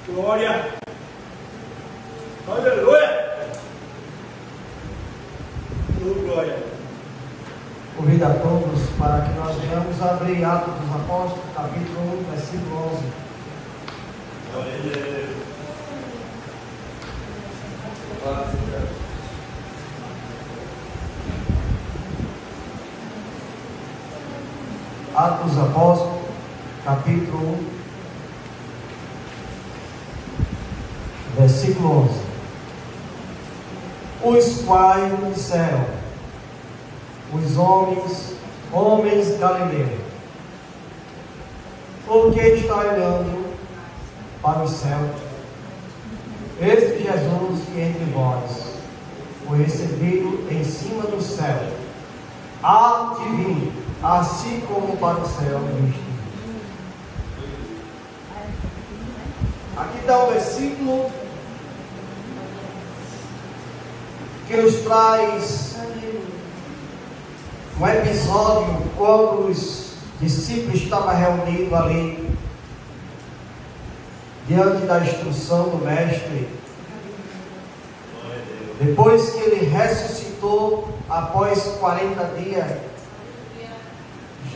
Glória. Aleluia. Glória. Convido a todos para que nós venhamos abrir Atos dos Apóstolos, capítulo 1, versículo 11. Glória a Deus. Atos dos Apóstolos, capítulo 1, versículo 11. Os quais disseram: os homens galileus, por que está olhando para o céu? Este Jesus que entre vós foi recebido em cima do céu, há de vir, assim como para o céu visto. Aqui está o versículo que nos traz um episódio quando os discípulos estavam reunidos ali diante da instrução do mestre, depois que ele ressuscitou após 40 dias.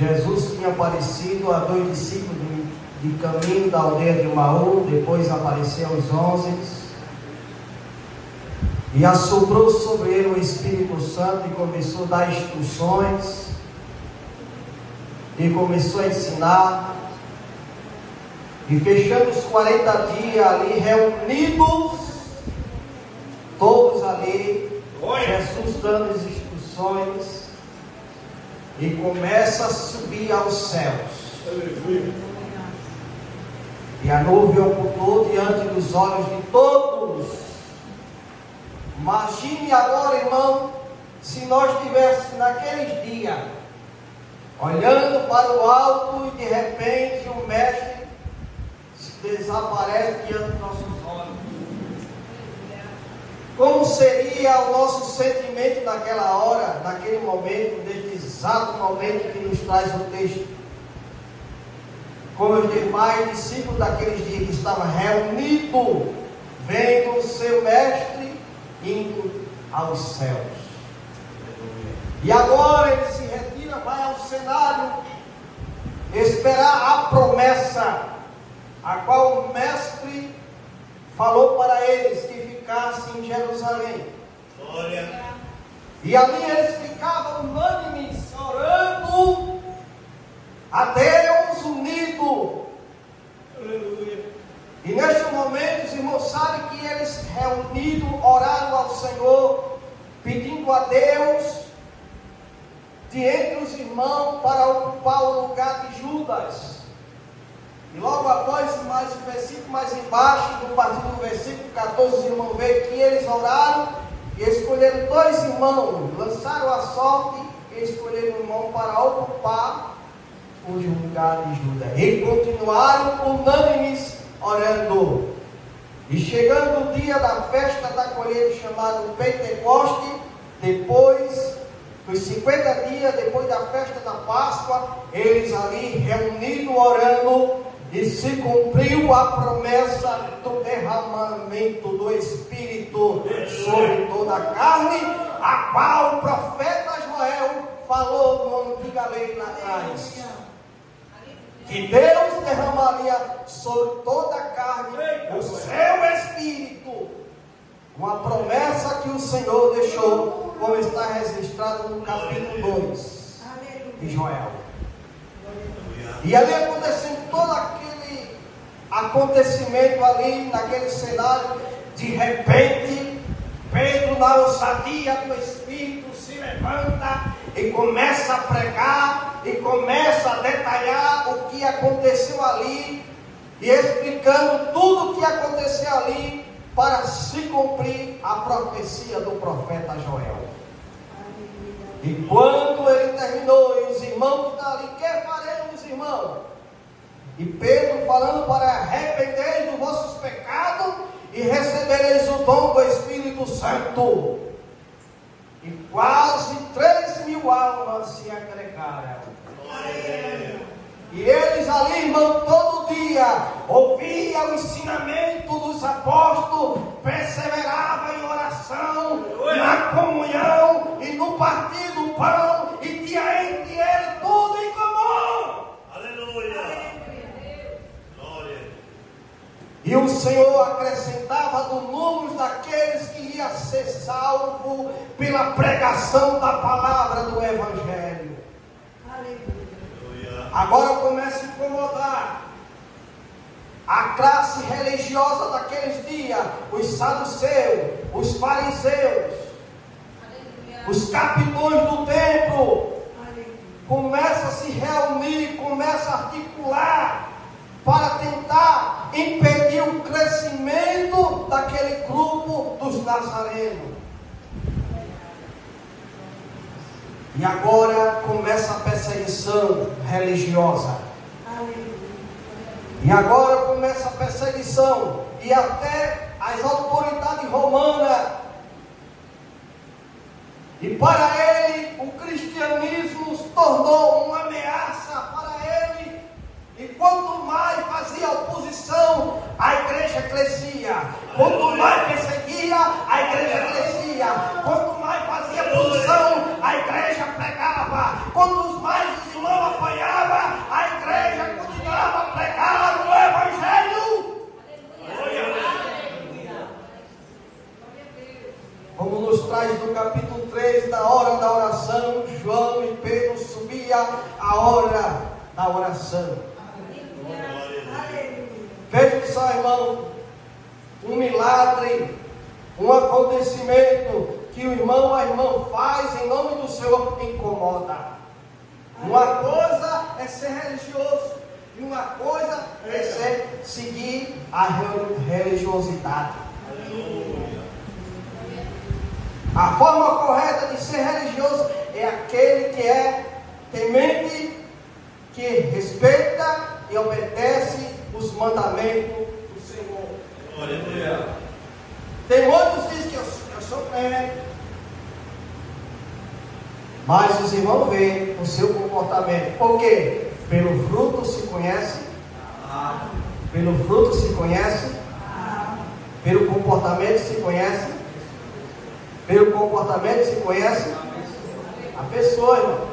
Jesus tinha aparecido a 2 discípulos de caminho da aldeia de Maú, depois apareceu aos 11, e assoprou sobre ele o Espírito Santo e começou a dar instruções, e começou a ensinar, e fechando os 40 dias ali reunidos, todos ali, Jesus dando as instruções, e começa a subir aos céus. E a nuvem ocultou diante dos olhos de todos. Imagine agora, irmão, se nós estivéssemos naqueles dias, olhando para o alto e de repente o mestre desaparece diante dos nossos olhos. Como seria o nosso sentimento naquela hora, naquele momento, neste exato momento que nos traz o texto? Como os demais discípulos daqueles dias que estavam reunidos, vendo o seu mestre indo aos céus. E agora ele se retira, vai ao cenário, esperar a promessa, a qual o mestre falou para eles que ficassem em Jerusalém. Glória. E ali eles ficavam unânimes, orando a Deus unido. Aleluia. E neste momento, os irmãos sabem que eles reunidos oraram ao Senhor, pedindo a Deus de entre os irmãos para ocupar o lugar de Judas. E logo após, mais um versículo mais embaixo, no partir do versículo 14, os irmãos veem que eles oraram e escolheram 2 irmãos, lançaram a sorte e escolheram um irmão para ocupar o lugar de Judas. E continuaram unânimes orando. E chegando o dia da festa da colheita, chamado Pentecoste, depois dos 50 dias, depois da festa da Páscoa, eles ali reunidos orando, e se cumpriu a promessa do derramamento do Espírito sobre toda a carne, a qual o profeta Joel falou no antiga lei lá atrás, que Deus derramaria sobre toda a carne o seu Espírito, uma promessa que o Senhor deixou, como está registrado no capítulo 2 de Joel. E ali acontecendo todo aquele acontecimento ali, naquele cenário, de repente, Pedro, na ousadia do Espírito, se levanta e começa a pregar, e começa a detalhar o que aconteceu ali, e explicando tudo o que aconteceu ali, para se cumprir a profecia do profeta Joel. E quando ele terminou, e os irmãos que estão ali, que faremos, irmãos? E Pedro falando para arrepender dos vossos pecados e recebereis o dom do Espírito Santo. E quase 3.000 almas se agregaram. E eles ali, irmão, todo dia ouviam o ensinamento dos apóstolos, perseveravam em oração, na comunhão e no partir do pão, e tinha entre eles tudo em comum. Aleluia. Glória. E o Senhor acrescentava do número daqueles que iam ser salvos pela pregação da palavra do Evangelho. Agora começa a incomodar a classe religiosa daqueles dias, os saduceus, os fariseus, os capitões do templo. Começa a se reunir, começa a articular para tentar impedir o crescimento daquele grupo dos nazarenos. E agora começa a perseguição religiosa. E agora começa a perseguição. E até as autoridades romanas. E para ele, o cristianismo se tornou uma ameaça para ele. E quanto mais fazia oposição, a igreja crescia. Quanto mais perseguia, a igreja crescia. Quanto mais fazia oposição, a igreja pregava. Quanto mais os irmãos apanhavam, a igreja continuava pregando o Evangelho. Como nos traz no capítulo 3, na hora da oração, João e Pedro subiam a hora da oração. Veja só, irmão, um milagre, um acontecimento que o irmão, a irmã faz em nome do Senhor incomoda. Uma coisa é ser religioso e uma coisa é seguir a religiosidade. A forma correta de ser religioso é aquele que é temente, que respeita e obedece os mandamentos do Senhor. Tem muitos que dizem que eu sou crente, mas os irmãos veem o seu comportamento. Por quê? Pelo fruto se conhece. Pelo fruto se conhece. Pelo comportamento se conhece. Pelo comportamento se conhece a pessoa, irmão.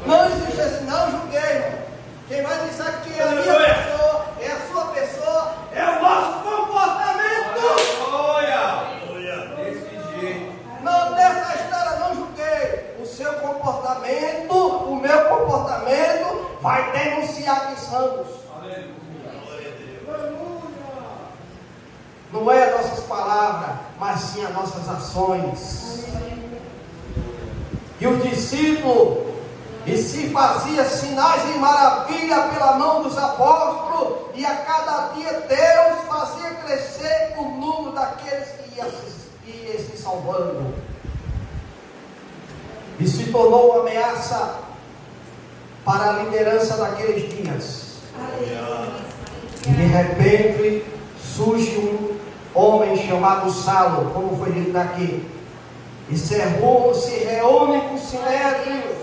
Não existe assim, não julguei, irmão. Quem vai dizer que é a minha pessoa, é a sua pessoa, é o nosso comportamento. Desse jeito. Não, nessa história não julguei. O seu comportamento, o meu comportamento vai denunciar quem somos. Não é as nossas palavras, mas sim as nossas ações. E o discípulo, e se fazia sinais e maravilha pela mão dos apóstolos, e a cada dia Deus fazia crescer o número daqueles que ia se salvando. E se tornou uma ameaça para a liderança daqueles dias. E de repente surge um homem chamado Saulo, como foi dito aqui, e se reúne com o Sinédrio,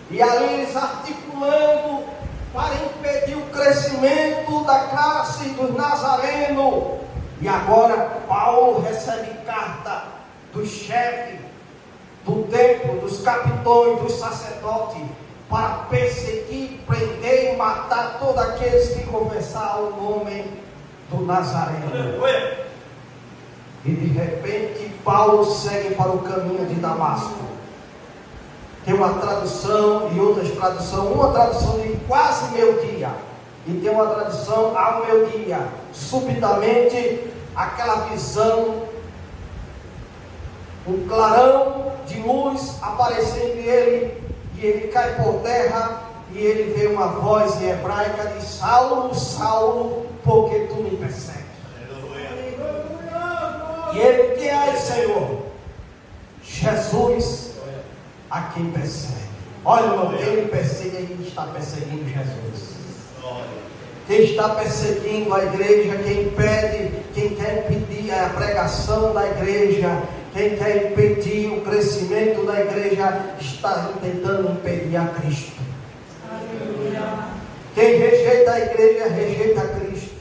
e ali eles articulando para impedir o crescimento da classe dos nazarenos. E agora Paulo recebe carta do chefe do templo, dos capitões, dos sacerdotes, para perseguir, prender e matar todos aqueles que confessaram o nome do Nazareno. E de repente Paulo segue para o caminho de Damasco. Tem uma tradução e outras traduções. Uma tradução de quase meio-dia, e tem uma tradução ao meio-dia. Subitamente aquela visão, um clarão de luz aparece entre ele, e ele cai por terra, e ele vê uma voz em hebraica de Saulo, Saulo, porque tu me persegues? E ele, quem é, Senhor? Jesus, a quem persegue. Olha, irmão, quem me persegue, ele está perseguindo Jesus. Quem está perseguindo a igreja, quem quer impedir a pregação da igreja, quem quer impedir o crescimento da igreja, está tentando impedir a Cristo. Quem rejeita a igreja, rejeita a Cristo.